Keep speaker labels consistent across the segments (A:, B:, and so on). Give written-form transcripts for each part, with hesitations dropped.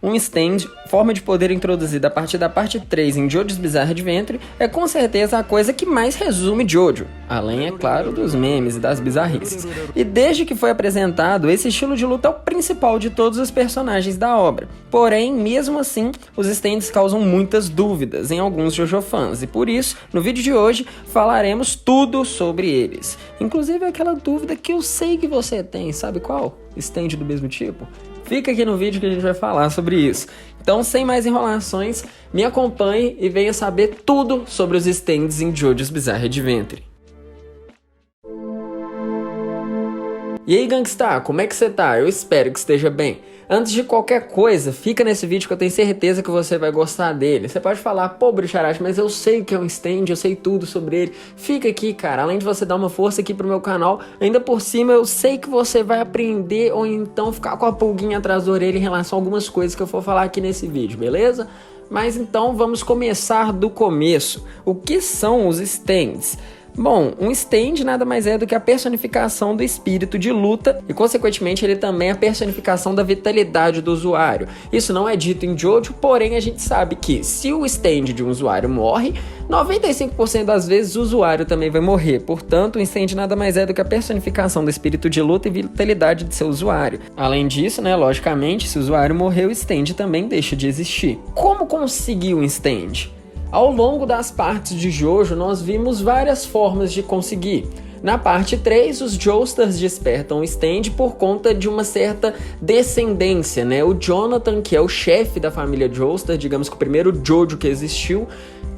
A: Um stand, forma de poder introduzida a partir da parte 3 em JoJo's Bizarre Adventure, é com certeza a coisa que mais resume JoJo, além, é claro, dos memes e das bizarrices. E desde que foi apresentado, esse estilo de luta é o principal de todos os personagens da obra. Porém, mesmo assim, os stands causam muitas dúvidas em alguns JoJo fãs, e por isso, no vídeo de hoje, falaremos tudo sobre eles. Inclusive aquela dúvida que eu sei que você tem, sabe qual? Stand do mesmo tipo? Fica aqui no vídeo que a gente vai falar sobre isso. Então, sem mais enrolações, me acompanhe e venha saber tudo sobre os stands em JoJo's Bizarre Adventure. E aí, Gangstar, como é que você tá? Eu espero que esteja bem. Antes de qualquer coisa, fica nesse vídeo que eu tenho certeza que você vai gostar dele. Você pode falar, pô, Bruxarache, mas eu sei que é um stand, eu sei tudo sobre ele. Fica aqui, cara, além de você dar uma força aqui pro meu canal, ainda por cima eu sei que você vai aprender ou então ficar com a pulguinha atrás da orelha em relação a algumas coisas que eu for falar aqui nesse vídeo, beleza? Mas então vamos começar do começo. O que são os stands? Bom, um stand nada mais é do que a personificação do espírito de luta e, consequentemente, ele também é a personificação da vitalidade do usuário. Isso não é dito em JoJo, porém a gente sabe que se o stand de um usuário morre, 95% das vezes o usuário também vai morrer. Portanto, o stand nada mais é do que a personificação do espírito de luta e vitalidade de seu usuário. Além disso, logicamente, se o usuário morrer, o stand também deixa de existir. Como conseguir um stand? Ao longo das partes de JoJo, nós vimos várias formas de conseguir. Na parte 3, os Joestars despertam o stand por conta de uma certa descendência, O Jonathan, que é o chefe da família Joestar, digamos que o primeiro JoJo que existiu,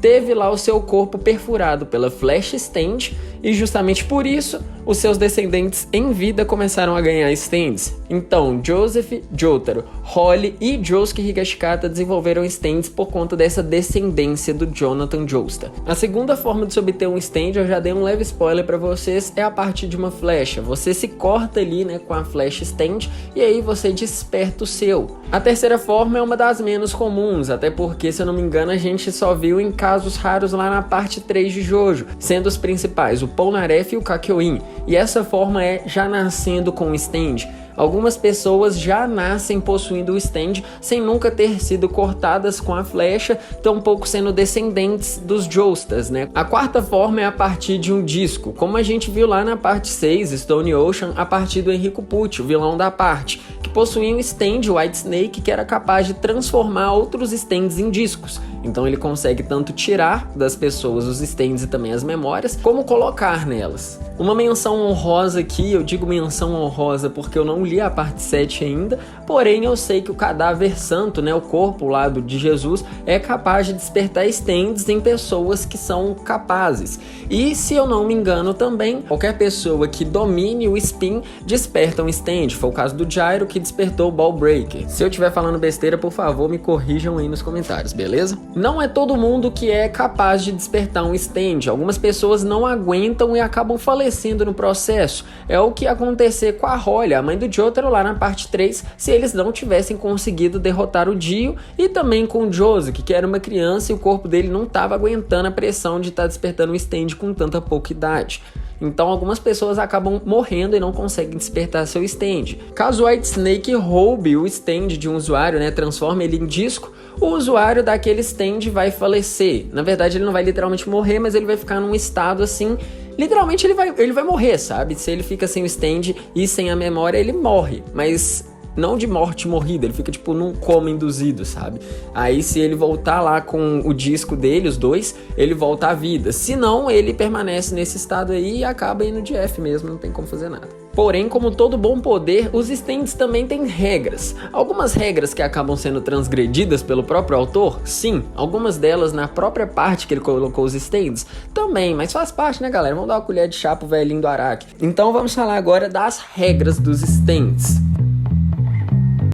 A: teve lá o seu corpo perfurado pela Flash Stand e justamente por isso os seus descendentes em vida começaram a ganhar stands. Então Joseph, Jotaro, Holly e Josuke Higashikata desenvolveram stands por conta dessa descendência do Jonathan Joestar. A segunda forma de se obter um stand, eu já dei um leve spoiler para vocês, é a partir de uma flecha. Você se corta ali com a Flash Stand e aí você desperta o seu. A terceira forma é uma das menos comuns, até porque, se eu não me engano, a gente só viu em casos raros lá na parte 3 de JoJo, sendo os principais o Polnareff e o Kakyoin, e essa forma é já nascendo com o stand. Algumas pessoas já nascem possuindo o stand sem nunca ter sido cortadas com a flecha, tampouco sendo descendentes dos Joestars, A quarta forma é a partir de um disco, como a gente viu lá na parte 6, Stone Ocean, a partir do Enrico Pucci, o vilão da parte, que possuía um stand White Snake que era capaz de transformar outros stands em discos. Então ele consegue tanto tirar das pessoas os stands e também as memórias, como colocar nelas. Uma menção honrosa aqui, eu digo menção honrosa porque eu não li a parte 7 ainda, porém eu sei que o cadáver santo, o corpo lá de Jesus, é capaz de despertar stands em pessoas que são capazes. E se eu não me engano também, qualquer pessoa que domine o spin desperta um stand. Foi o caso do Gyro que despertou o Ball Breaker. Se eu estiver falando besteira, por favor, me corrijam aí nos comentários, beleza? Não é todo mundo que é capaz de despertar um stand. Algumas pessoas não aguentam e acabam falecendo no processo. É o que ia acontecer com a Holly, a mãe do Jotaro, lá na parte 3, se eles não tivessem conseguido derrotar o Dio, e também com o Josuke, que era uma criança e o corpo dele não estava aguentando a pressão de estar despertando um stand com tanta pouca idade. Então algumas pessoas acabam morrendo e não conseguem despertar seu stand. Caso o White Snake roube o stand de um usuário, transforme ele em disco, o usuário daquele stand vai falecer. Na verdade ele não vai literalmente morrer, mas ele vai ficar num estado assim, literalmente ele vai morrer, sabe? Se ele fica sem o stand e sem a memória, ele morre, mas não de morte morrida, ele fica tipo num coma induzido, sabe? Aí se ele voltar lá com o disco dele, os dois, ele volta à vida. Se não, ele permanece nesse estado aí e acaba indo de F mesmo, não tem como fazer nada. Porém, como todo bom poder, os stands também têm regras. Algumas regras que acabam sendo transgredidas pelo próprio autor, sim. Algumas delas na própria parte que ele colocou os stands, também. Mas faz parte, galera? Vamos dar uma colher de chá pro velhinho do Araki. Então vamos falar agora das regras dos stands.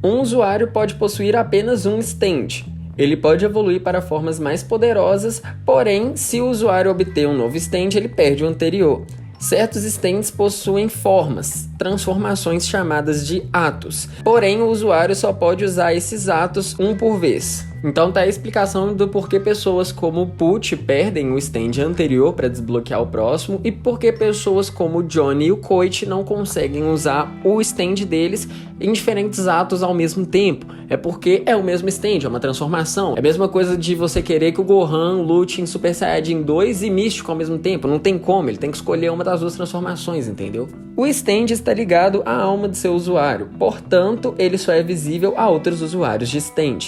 A: Um usuário pode possuir apenas um stand. Ele pode evoluir para formas mais poderosas, porém, se o usuário obter um novo stand, ele perde o anterior. Certos stands possuem formas, transformações chamadas de atos. Porém, o usuário só pode usar esses atos um por vez. Então tá a explicação do porquê pessoas como o Put perdem o stand anterior para desbloquear o próximo e porquê pessoas como o Johnny e o Coit não conseguem usar o stand deles em diferentes atos ao mesmo tempo. É porque é o mesmo stand, é uma transformação. É a mesma coisa de você querer que o Gohan lute em Super Saiyajin 2 e Místico ao mesmo tempo. Não tem como, ele tem que escolher uma das duas transformações, entendeu? O stand está ligado à alma do seu usuário, portanto, ele só é visível a outros usuários de stand.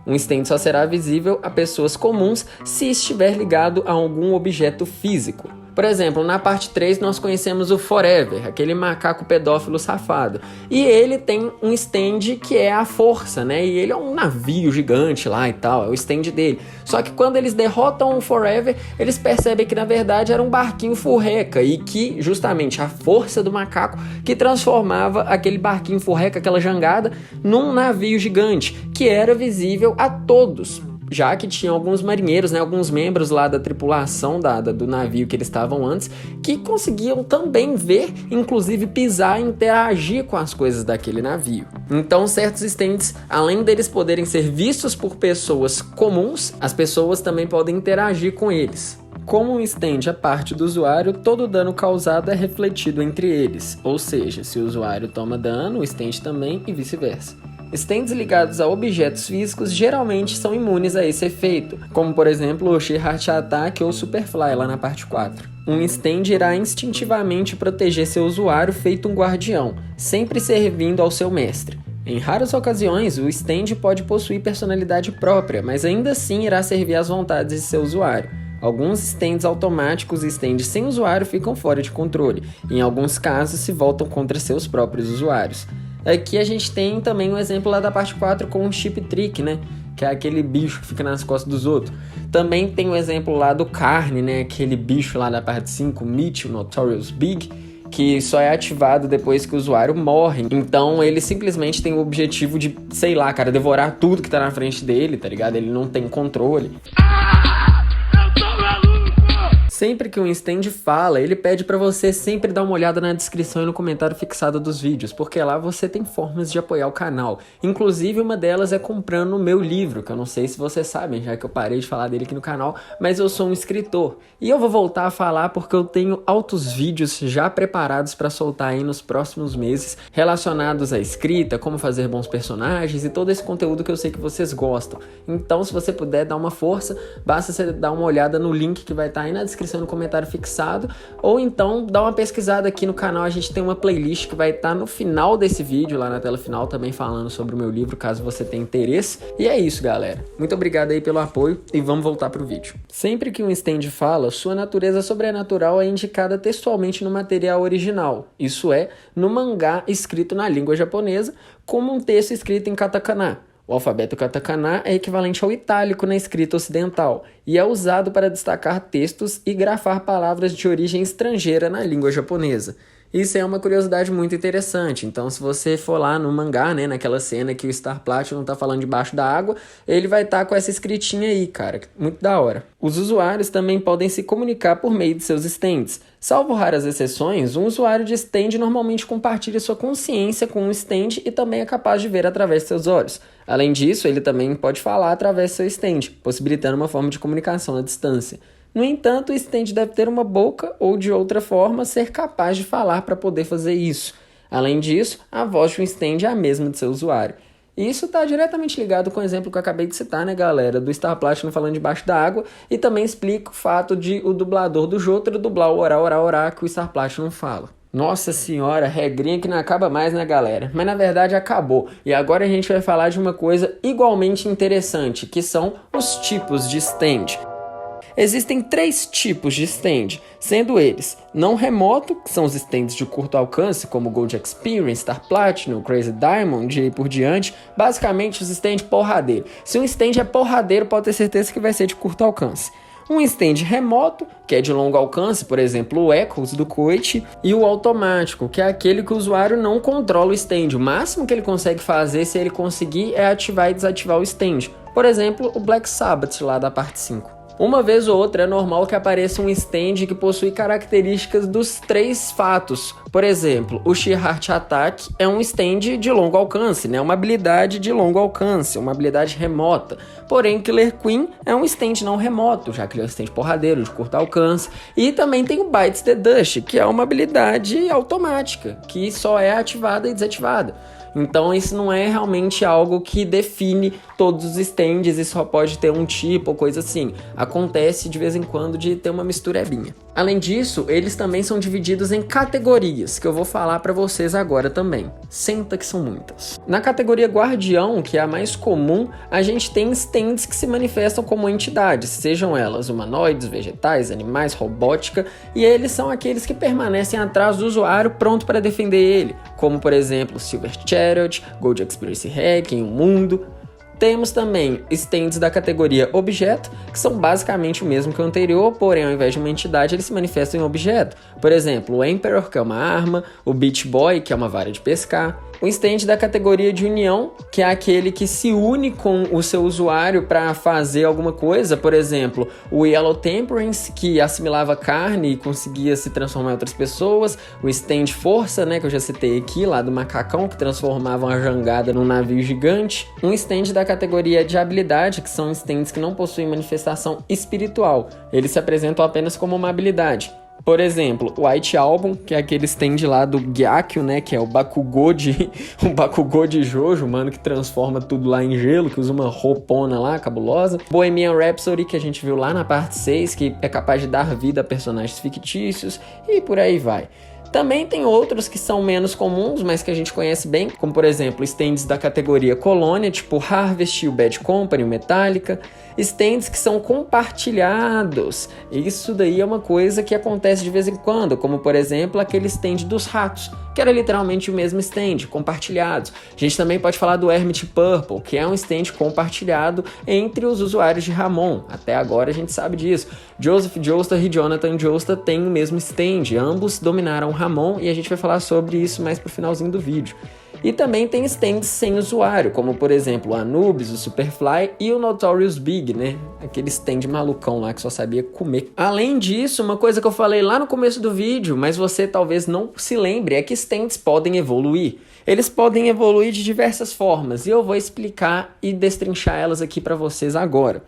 A: Um stand só será visível a pessoas comuns se estiver ligado a algum objeto físico. Por exemplo, na parte 3 nós conhecemos o Forever, aquele macaco pedófilo safado. E ele tem um stand que é a força, né? E ele é um navio gigante lá e tal, é o stand dele. Só que quando eles derrotam o Forever, eles percebem que na verdade era um barquinho furreca e que justamente a força do macaco que transformava aquele barquinho furreca, aquela jangada, num navio gigante, que era visível a todos. Já que tinha alguns marinheiros, né, alguns membros lá da tripulação do navio que eles estavam antes, que conseguiam também ver, inclusive pisar e interagir com as coisas daquele navio. Então, certos stands, além deles poderem ser vistos por pessoas comuns, as pessoas também podem interagir com eles. Como um stand é parte do usuário, todo dano causado é refletido entre eles, ou seja, se o usuário toma dano, o stand também e vice-versa. Stands ligados a objetos físicos geralmente são imunes a esse efeito, como por exemplo o She-Heart Attack ou Superfly lá na parte 4. Um stand irá instintivamente proteger seu usuário feito um guardião, sempre servindo ao seu mestre. Em raras ocasiões, o stand pode possuir personalidade própria, mas ainda assim irá servir às vontades de seu usuário. Alguns stands automáticos e stands sem usuário ficam fora de controle, e em alguns casos se voltam contra seus próprios usuários. Aqui a gente tem também um exemplo lá da parte 4 com o Chip Trick, né? Que é aquele bicho que fica nas costas dos outros. Também tem o exemplo lá do Carne, né? Aquele bicho lá da parte 5, Meet, o Notorious Big, que só é ativado depois que o usuário morre. Então ele simplesmente tem o objetivo de, sei lá, cara, devorar tudo que tá na frente dele, tá ligado? Ele não tem controle. Sempre que um stand fala, ele pede pra você sempre dar uma olhada na descrição e no comentário fixado dos vídeos, porque lá você tem formas de apoiar o canal. Inclusive, uma delas é comprando o meu livro, que eu não sei se vocês sabem, já que eu parei de falar dele aqui no canal, mas eu sou um escritor. E eu vou voltar a falar porque eu tenho altos vídeos já preparados pra soltar aí nos próximos meses, relacionados à escrita, como fazer bons personagens e todo esse conteúdo que eu sei que vocês gostam. Então, se você puder dar uma força, basta você dar uma olhada no link que vai estar aí na descrição, no comentário fixado, ou então dá uma pesquisada aqui no canal. A gente tem uma playlist que vai estar no final desse vídeo, lá na tela final, também falando sobre o meu livro, caso você tenha interesse. E é isso, galera. Muito obrigado aí pelo apoio e vamos voltar pro vídeo. Sempre que um stand fala, sua natureza sobrenatural é indicada textualmente no material original, isso é, no mangá escrito na língua japonesa, como um texto escrito em katakana. O alfabeto katakana é equivalente ao itálico na escrita ocidental e é usado para destacar textos e grafar palavras de origem estrangeira na língua japonesa. Isso é uma curiosidade muito interessante. Então, se você for lá no mangá, né, naquela cena que o Star Platinum tá falando debaixo da água, ele vai estar com essa escritinha aí, cara. Muito da hora. Os usuários também podem se comunicar por meio de seus stands. Salvo raras exceções, um usuário de stand normalmente compartilha sua consciência com um stand e também é capaz de ver através de seus olhos. Além disso, ele também pode falar através do seu stand, possibilitando uma forma de comunicação à distância. No entanto, o stand deve ter uma boca ou, de outra forma, ser capaz de falar para poder fazer isso. Além disso, a voz de um stand é a mesma do seu usuário. E isso está diretamente ligado com o exemplo que eu acabei de citar, né, galera? Do Star Platinum falando debaixo da água. E também explica o fato de o dublador do Jotaro dublar o orá que o Star Platinum fala. Nossa senhora, regrinha que não acaba mais, né, galera? Mas na verdade acabou. E agora a gente vai falar de uma coisa igualmente interessante, que são os tipos de stand. Existem 3 tipos de stand, sendo eles não remoto, que são os stands de curto alcance, como Gold Experience, Star Platinum, Crazy Diamond e por diante, basicamente os stands porradeiro. Se um stand é porradeiro, pode ter certeza que vai ser de curto alcance. Um stand remoto, que é de longo alcance, por exemplo, o Echoes do Coit, e o automático, que é aquele que o usuário não controla o stand. O máximo que ele consegue fazer, se ele conseguir, é ativar e desativar o stand. Por exemplo, o Black Sabbath lá da parte 5. Uma vez ou outra é normal que apareça um stand que possui características dos 3 fatos. Por exemplo, o Sheer Heart Attack é um stand de longo alcance, né? Uma habilidade de longo alcance, uma habilidade remota. Porém, Killer Queen é um stand não remoto, já que ele é um stand porradeiro, de curto alcance. E também tem o Bites the Dust, que é uma habilidade automática, que só é ativada e desativada. Então isso não é realmente algo que define todos os stands e só pode ter um tipo ou coisa assim. Acontece de vez em quando de ter uma misturebinha. Além disso, eles também são divididos em categorias, que eu vou falar pra vocês agora também. Senta que são muitas. Na categoria Guardião, que é a mais comum, a gente tem stands que se manifestam como entidades, sejam elas humanoides, vegetais, animais, robótica, e eles são aqueles que permanecem atrás do usuário pronto para defender ele, como por exemplo Silver Chariot, Gold Experience Hacking, o Mundo. Temos também stands da categoria Objeto, que são basicamente o mesmo que o anterior, porém ao invés de uma entidade eles se manifestam em objeto. Por exemplo, o Emperor, que é uma arma, o Beach Boy, que é uma vara de pescar. O stand da categoria de união, que é aquele que se une com o seu usuário para fazer alguma coisa. Por exemplo, o Yellow Temperance, que assimilava carne e conseguia se transformar em outras pessoas. O stand Força, né, que eu já citei aqui, lá do macacão, que transformava uma jangada num navio gigante. Um stand da categoria de habilidade, que são stands que não possuem manifestação espiritual. Eles se apresentam apenas como uma habilidade. Por exemplo, o White Album, que é aquele stand lá do Gyakyo, né, que é o Bakugou de Jojo, mano, que transforma tudo lá em gelo, que usa uma roupona lá, cabulosa. Bohemian Rhapsody, que a gente viu lá na parte 6, que é capaz de dar vida a personagens fictícios, e por aí vai. Também tem outros que são menos comuns, mas que a gente conhece bem, como por exemplo, stands da categoria Colônia, tipo Harvest, o Bad Company, o Metallica. Stands que são compartilhados. Isso daí é uma coisa que acontece de vez em quando, como por exemplo aquele stand dos ratos, que era literalmente o mesmo stand, compartilhados. A gente também pode falar do Hermit Purple, que é um stand compartilhado entre os usuários de Ramon. Até agora a gente sabe disso. Joseph Joestar e Jonathan Joestar têm o mesmo stand, ambos dominaram Ramon, e a gente vai falar sobre isso mais pro finalzinho do vídeo. E também tem stands sem usuário, como por exemplo o Anubis, o Superfly e o Notorious Big, né? Aquele stand malucão lá que só sabia comer. Além disso, uma coisa que eu falei lá no começo do vídeo, mas você talvez não se lembre, é que stands podem evoluir. Eles podem evoluir de diversas formas, e eu vou explicar e destrinchar elas aqui para vocês agora.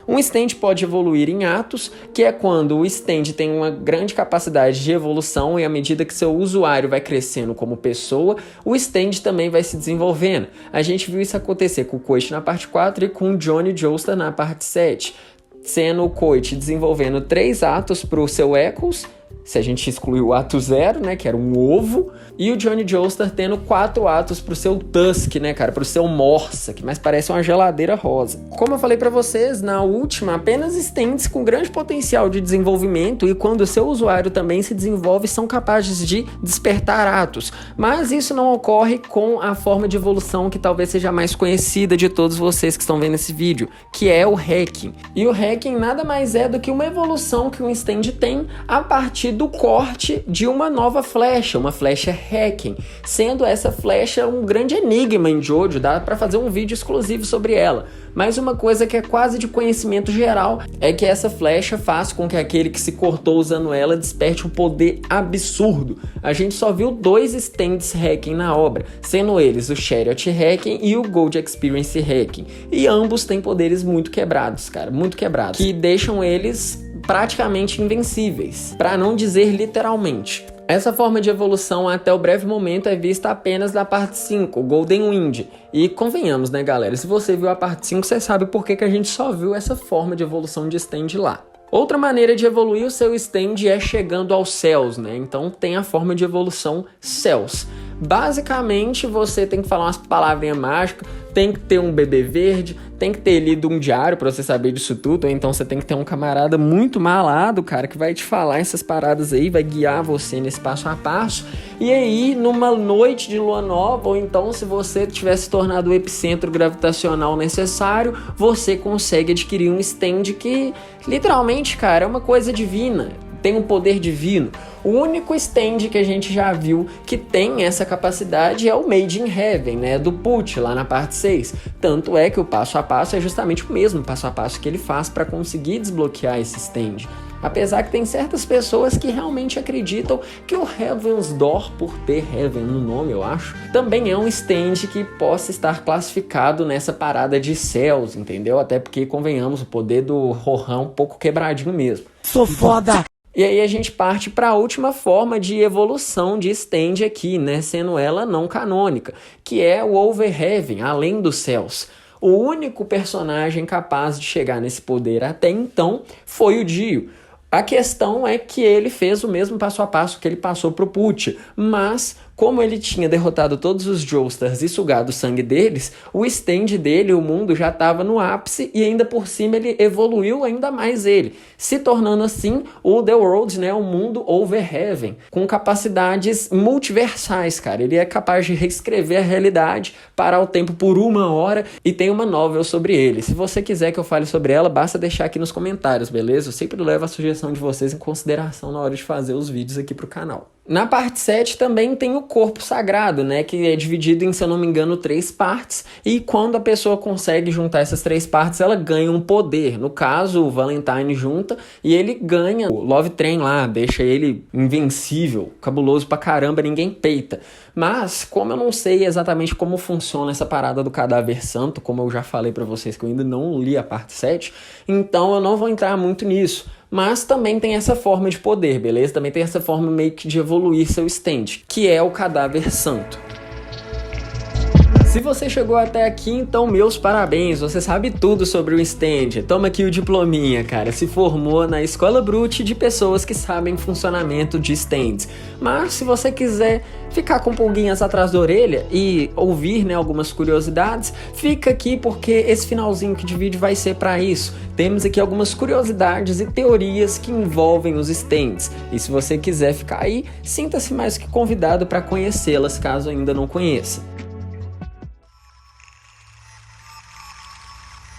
A: Um stand pode evoluir em atos, que é quando o stand tem uma grande capacidade de evolução e à medida que seu usuário vai crescendo como pessoa, o stand também vai se desenvolvendo. A gente viu isso acontecer com o Coit na parte 4 e com o Johnny Joestar na parte 7, sendo o Coit desenvolvendo 3 atos para o seu Echoes, se a gente excluir o ato 0, né, que era um ovo, e o Johnny Joestar tendo 4 atos pro seu Tusk, né, cara, pro seu Morsa, que mais parece uma geladeira rosa. Como eu falei pra vocês, na última, apenas stands com grande potencial de desenvolvimento e quando o seu usuário também se desenvolve, são capazes de despertar atos. Mas isso não ocorre com a forma de evolução que talvez seja a mais conhecida de todos vocês que estão vendo esse vídeo, que é o Hacking. E o Hacking nada mais é do que uma evolução que um stand tem a partir do corte de uma nova flecha, uma flecha Hacking, sendo essa flecha um grande enigma em Jojo, dá pra fazer um vídeo exclusivo sobre ela. Mas uma coisa que é quase de conhecimento geral é que essa flecha faz com que aquele que se cortou usando ela desperte um poder absurdo. A gente só viu 2 stands Hacking na obra, sendo eles o Chariot Hacking e o Gold Experience Hacking. E ambos têm poderes muito quebrados, cara, muito quebrados, que deixam eles praticamente invencíveis, para não dizer literalmente. Essa forma de evolução até o breve momento é vista apenas na parte 5, Golden Wind. E convenhamos, né, galera, se você viu a parte 5, você sabe por que a gente só viu essa forma de evolução de stand lá. Outra maneira de evoluir o seu stand é chegando aos céus, né? Então tem a forma de evolução céus. Basicamente, você tem que falar umas palavrinhas mágicas, tem que ter um bebê verde, tem que ter lido um diário pra você saber disso tudo, ou então você tem que ter um camarada muito malado, cara, que vai te falar essas paradas aí, vai guiar você nesse passo a passo. E aí, numa noite de lua nova, ou então se você tivesse tornado o epicentro gravitacional necessário, você consegue adquirir um stand que, literalmente, cara, é uma coisa divina. tem um poder divino. O único stand que a gente já viu que tem essa capacidade é o Made in Heaven, né, do Pucci, lá na parte 6. Tanto é que o passo a passo é justamente o mesmo passo a passo que ele faz para conseguir desbloquear esse stand. Apesar que tem certas pessoas que realmente acreditam que o Heaven's Door, por ter Heaven no nome, eu acho, também é um stand que possa estar classificado nessa parada de céus, entendeu? Até porque, convenhamos, o poder do Rohan é um pouco quebradinho mesmo.
B: Sou foda!
A: E aí a gente parte para a última forma de evolução de stand aqui, né? Sendo ela não canônica, que é o Over Heaven, além dos céus. O único personagem capaz de chegar nesse poder até então foi o Dio. A questão é que ele fez o mesmo passo a passo que ele passou pro Pucci, mas como ele tinha derrotado todos os Joestars e sugado o sangue deles, o stand dele, o mundo, já estava no ápice e ainda por cima ele evoluiu ainda mais ele, se tornando assim o The World, né, o mundo Over Heaven, com capacidades multiversais, cara. Ele é capaz de reescrever a realidade, parar o tempo por 1 hora e tem uma novel sobre ele. Se você quiser que eu fale sobre ela, basta deixar aqui nos comentários, beleza? Eu sempre levo a sugestão de vocês em consideração na hora de fazer os vídeos aqui pro canal. Na parte 7 também tem o corpo sagrado, né, que é dividido em, se eu não me engano, 3 partes, e quando a pessoa consegue juntar essas 3 partes, ela ganha um poder. No caso, o Valentine junta e ele ganha o Love Train lá, deixa ele invencível, cabuloso pra caramba, ninguém peita. Mas, como eu não sei exatamente como funciona essa parada do cadáver santo, como eu já falei pra vocês que eu ainda não li a parte 7, então eu não vou entrar muito nisso. Mas também tem essa forma de poder, beleza? Também tem essa forma meio que de evoluir seu stand, que é o cadáver santo. Se você chegou até aqui, então meus parabéns, você sabe tudo sobre o stand. Toma aqui o diplominha, cara. Se formou na Escola Brute de pessoas que sabem funcionamento de stands. Mas se você quiser ficar com pulguinhas atrás da orelha e ouvir, né, algumas curiosidades, fica aqui porque esse finalzinho aqui de vídeo vai ser para isso. Temos aqui algumas curiosidades e teorias que envolvem os stands. E se você quiser ficar aí, sinta-se mais que convidado para conhecê-las, caso ainda não conheça.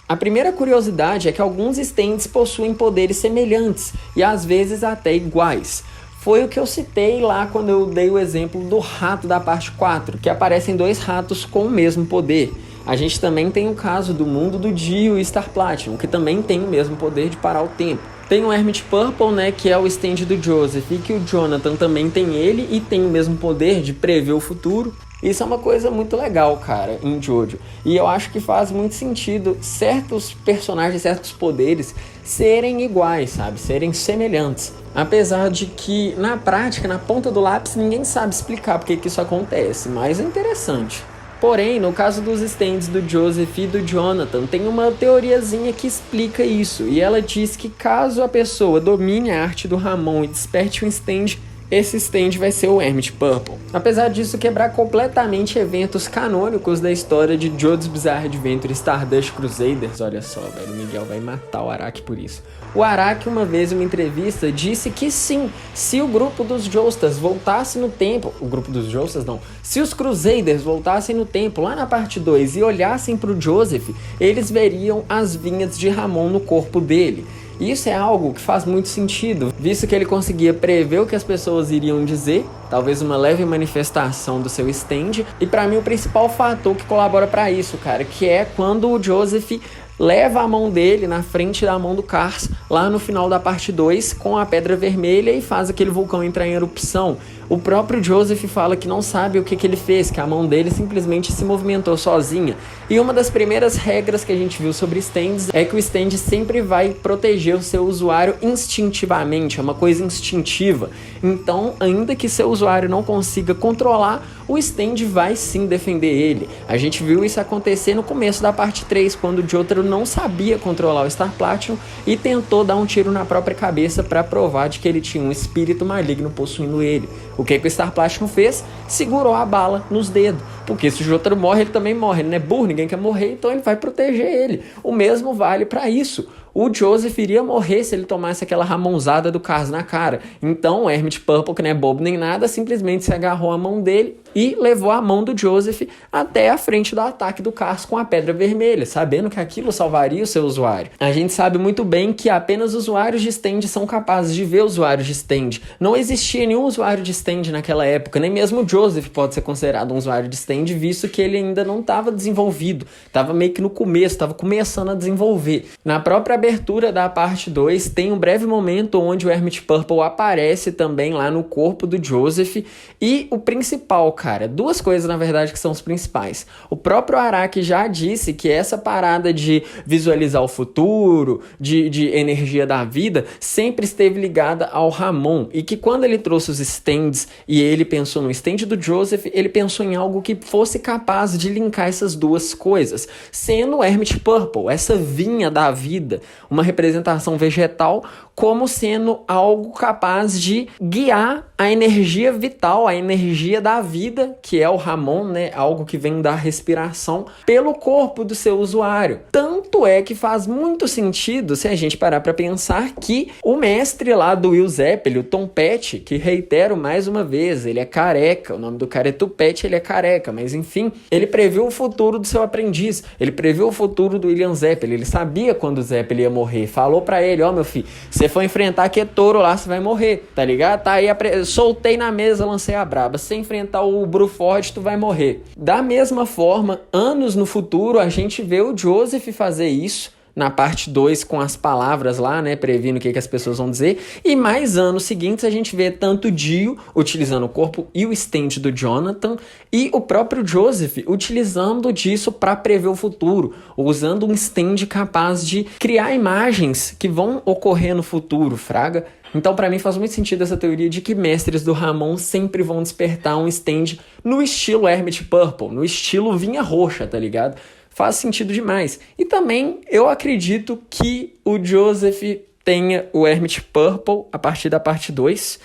A: A primeira curiosidade é que alguns stands possuem poderes semelhantes e às vezes até iguais. Foi o que eu citei lá quando eu dei o exemplo do rato da parte 4, que aparecem 2 ratos com o mesmo poder. A gente também tem o caso do mundo do Dio e Star Platinum, que também tem o mesmo poder de parar o tempo. Tem o Hermit Purple, né, que é o stand do Joseph, e que o Jonathan também tem ele e tem o mesmo poder de prever o futuro. Isso é uma coisa muito legal, cara, em Jojo. E eu acho que faz muito sentido certos personagens, certos poderes serem iguais, sabe? Serem semelhantes. Apesar de que, na prática, na ponta do lápis, ninguém sabe explicar porque que isso acontece, mas é interessante. Porém, no caso dos stands do Joseph e do Jonathan, tem uma teoriazinha que explica isso. E ela diz que caso a pessoa domine a arte do Ramon e desperte um stand, esse stand vai ser o Hermit Purple. Apesar disso quebrar completamente eventos canônicos da história de JoJo's Bizarre Adventure e Stardust Crusaders, olha só, velho, o Miguel vai matar o Araki por isso. O Araki, uma vez em uma entrevista, disse que sim, se o grupo dos Joestars voltasse no tempo, o grupo dos Joestars não, se os Crusaders voltassem no tempo, lá na parte 2, e olhassem para o Joseph, eles veriam as vinhas de Ramon no corpo dele. Isso é algo que faz muito sentido, visto que ele conseguia prever o que as pessoas iriam dizer, talvez uma leve manifestação do seu stand, e pra mim o principal fator que colabora pra isso, cara, que é quando o Joseph leva a mão dele na frente da mão do Cars, lá no final da parte 2, com a pedra vermelha e faz aquele vulcão entrar em erupção. O próprio Joseph fala que não sabe o que ele fez, que a mão dele simplesmente se movimentou sozinha. E uma das primeiras regras que a gente viu sobre stands é que o stand sempre vai proteger o seu usuário instintivamente, é uma coisa instintiva. Então, ainda que seu usuário não consiga controlar, o stand vai sim defender ele. A gente viu isso acontecer no começo da parte 3, quando o Jotaro não sabia controlar o Star Platinum e tentou dar um tiro na própria cabeça para provar de que ele tinha um espírito maligno possuindo ele. O que o Star Platinum fez? Segurou a bala nos dedos. Porque se o Jotaro morre, ele também morre. Ele não é burro, ninguém quer morrer, então ele vai proteger ele. O mesmo vale para isso. O Joseph iria morrer se ele tomasse aquela ramonzada do Cars na cara. Então o Hermit Purple, que não é bobo nem nada, simplesmente se agarrou à mão dele e levou a mão do Joseph até a frente do ataque do Cars com a Pedra Vermelha, sabendo que aquilo salvaria o seu usuário. A gente sabe muito bem que apenas usuários de stand são capazes de ver usuários de stand. Não existia nenhum usuário de stand naquela época, nem mesmo o Joseph pode ser considerado um usuário de stand, visto que ele ainda não estava desenvolvido, estava meio que no começo, estava começando a desenvolver. Na própria abertura da parte 2, tem um breve momento onde o Hermit Purple aparece também lá no corpo do Joseph, e o principal, cara, duas coisas na verdade que são os principais. O próprio Araki já disse que essa parada de visualizar o futuro, de energia da vida, sempre esteve ligada ao Ramon, e que quando ele trouxe os stands e ele pensou no stand do Joseph, ele pensou em algo que fosse capaz de linkar essas duas coisas, sendo o Hermit Purple, essa vinha da vida, uma representação vegetal, como sendo algo capaz de guiar a energia vital, a energia da vida, que é o Ramon, né? Algo que vem da respiração, pelo corpo do seu usuário. Tanto é que faz muito sentido se a gente parar para pensar que o mestre lá do Will Zeppelin, o Tom Petty, que reitero mais uma vez, ele é careca, o nome do cara é Tupete, ele é careca, mas enfim, ele previu o futuro do seu aprendiz, ele previu o futuro do William Zeppelin, ele sabia quando o Zeppelin ia morrer, falou para ele, ó, meu filho, você for enfrentar que é touro lá, você vai morrer, tá ligado? Tá aí, soltei na mesa, lancei a braba, se enfrentar o Bruford, tu vai morrer. Da mesma forma, anos no futuro, a gente vê o Joseph fazer isso, na parte 2 com as palavras lá, né, previndo o que as pessoas vão dizer, e mais anos seguintes a gente vê tanto Dio utilizando o corpo e o stand do Jonathan, e o próprio Joseph utilizando disso para prever o futuro, usando um stand capaz de criar imagens que vão ocorrer no futuro, fraga. Então, para mim, faz muito sentido essa teoria de que mestres do Ramon sempre vão despertar um stand no estilo Hermit Purple, no estilo Vinha Roxa, tá ligado? Faz sentido demais. E também eu acredito que o Joseph tenha o Hermit Purple a partir da parte 2.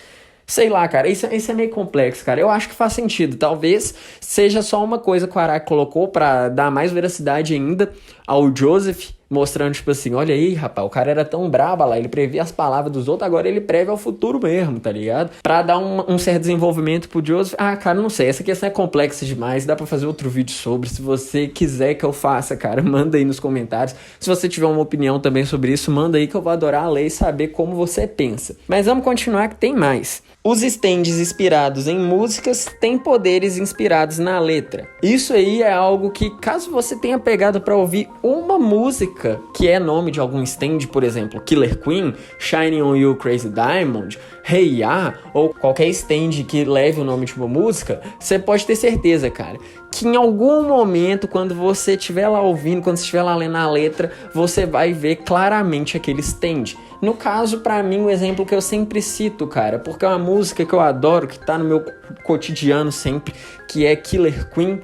A: Sei lá, cara, isso é meio complexo, cara. Eu acho que faz sentido. Talvez seja só uma coisa que o Araki colocou pra dar mais veracidade ainda ao Joseph, mostrando, tipo assim, olha aí, rapaz, o cara era tão brabo lá, ele previa as palavras dos outros, agora ele prevê o futuro mesmo, tá ligado? Pra dar um certo desenvolvimento pro Joseph. Ah, cara, não sei, essa questão é complexa demais, dá pra fazer outro vídeo sobre. Se você quiser que eu faça, cara, manda aí nos comentários. Se você tiver uma opinião também sobre isso, manda aí que eu vou adorar ler e saber como você pensa. Mas vamos continuar que tem mais. Os stands inspirados em músicas têm poderes inspirados na letra. Isso aí é algo que, caso você tenha pegado pra ouvir uma música que é nome de algum stand, por exemplo, Killer Queen, Shining on You, Crazy Diamond, Hey Ya, ou qualquer stand que leve o nome de uma música, você pode ter certeza, cara, que em algum momento, quando você estiver lá ouvindo, quando você estiver lá lendo a letra, você vai ver claramente aquele stand. No caso, pra mim, o exemplo que eu sempre cito, cara, porque é uma música que eu adoro, que tá no meu cotidiano sempre, que é Killer Queen,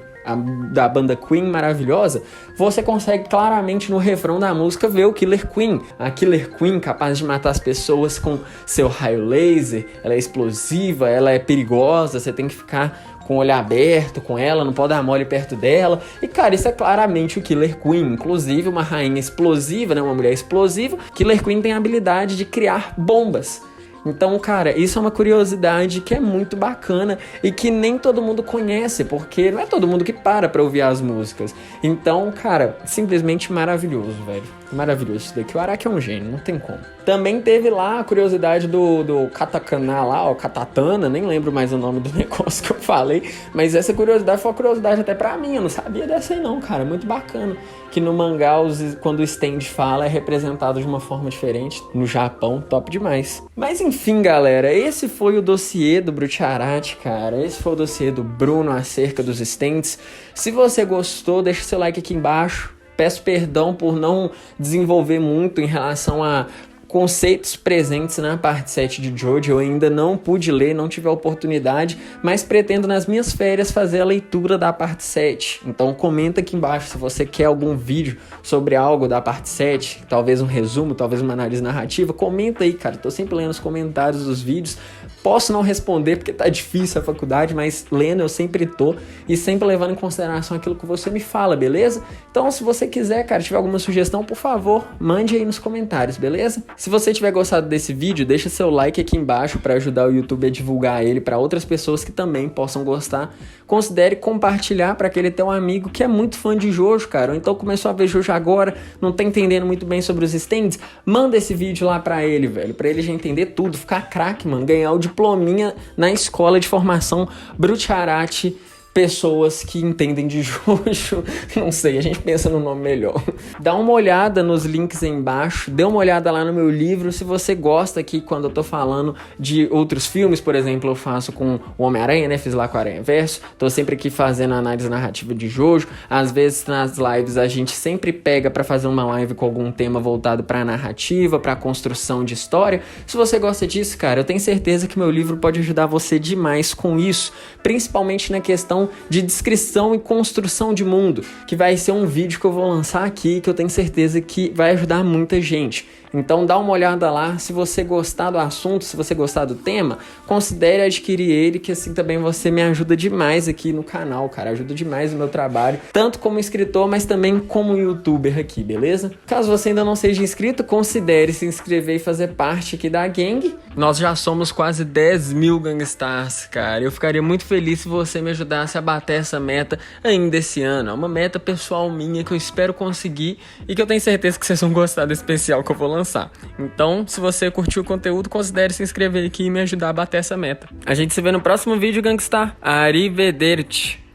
A: da banda Queen, maravilhosa, você consegue claramente no refrão da música ver o Killer Queen. A Killer Queen capaz de matar as pessoas com seu raio laser, ela é explosiva, ela é perigosa, você tem que ficar com o olho aberto com ela, não pode dar mole perto dela. E, cara, isso é claramente o Killer Queen. Inclusive, uma rainha explosiva, né? Uma mulher explosiva. Killer Queen tem a habilidade de criar bombas. Então, cara, isso é uma curiosidade que é muito bacana e que nem todo mundo conhece, porque não é todo mundo que para pra ouvir as músicas. Então, cara, simplesmente maravilhoso, velho. Maravilhoso isso daqui. O Araki é um gênio, não tem como. Também teve lá a curiosidade do katakana lá, ó, katatana, nem lembro mais o nome do negócio que eu falei, mas essa curiosidade foi uma curiosidade até pra mim, eu não sabia dessa aí não, cara, muito bacana. Que no mangá, quando o stand fala, é representado de uma forma diferente. No Japão, top demais. Mas enfim, galera, esse foi o dossiê do Bruticharate, cara. Esse foi o dossiê do Bruno acerca dos stands. Se você gostou, deixa seu like aqui embaixo. Peço perdão por não desenvolver muito em relação a conceitos presentes na parte 7 de Jojo. Eu ainda não pude ler, não tive a oportunidade, mas pretendo nas minhas férias fazer a leitura da parte 7. Então comenta aqui embaixo se você quer algum vídeo sobre algo da parte 7, talvez um resumo, talvez uma análise narrativa. Comenta aí, cara, tô sempre lendo os comentários dos vídeos. Posso não responder porque tá difícil a faculdade, mas lendo eu sempre tô e sempre levando em consideração aquilo que você me fala, beleza? Então, se você quiser, cara, tiver alguma sugestão, por favor, mande aí nos comentários, beleza? Se você tiver gostado desse vídeo, deixa seu like aqui embaixo para ajudar o YouTube a divulgar ele para outras pessoas que também possam gostar. considere compartilhar para aquele teu amigo que é muito fã de Jojo, cara. Ou então começou a ver Jojo agora, não tá entendendo muito bem sobre os stands, manda esse vídeo lá pra ele, velho, pra ele já entender tudo, ficar craque, mano, ganhar o diplominha na escola de formação Brucharati pessoas que entendem de Jojo, não sei, a gente pensa no nome melhor. Dá uma olhada nos links aí embaixo, dê uma olhada lá no meu livro, se você gosta aqui quando eu tô falando de outros filmes, por exemplo, eu faço com o Homem-Aranha, né, fiz lá com o Aranha Verso, tô sempre aqui fazendo análise narrativa de Jojo, às vezes nas lives a gente sempre pega pra fazer uma live com algum tema voltado pra narrativa, pra construção de história. Se você gosta disso, cara, eu tenho certeza que meu livro pode ajudar você demais com isso, principalmente na questão de descrição e construção de mundo, que vai ser um vídeo que eu vou lançar aqui, que eu tenho certeza que vai ajudar muita gente. Então dá uma olhada lá, se você gostar do assunto, se você gostar do tema, considere adquirir ele, que assim também você me ajuda demais aqui no canal, cara, ajuda demais o meu trabalho, tanto como escritor, mas também como youtuber aqui, beleza? Caso você ainda não seja inscrito, considere se inscrever e fazer parte aqui da gang. Nós já somos quase 10 mil Gangstars, cara, eu ficaria muito feliz se você me ajudasse a bater essa meta ainda esse ano. É uma meta pessoal minha que eu espero conseguir e que eu tenho certeza que vocês vão gostar do especial que eu vou lançar. Então, se você curtiu o conteúdo, considere se inscrever aqui e me ajudar a bater essa meta. A gente se vê no próximo vídeo, Gangstar. Arrivederci!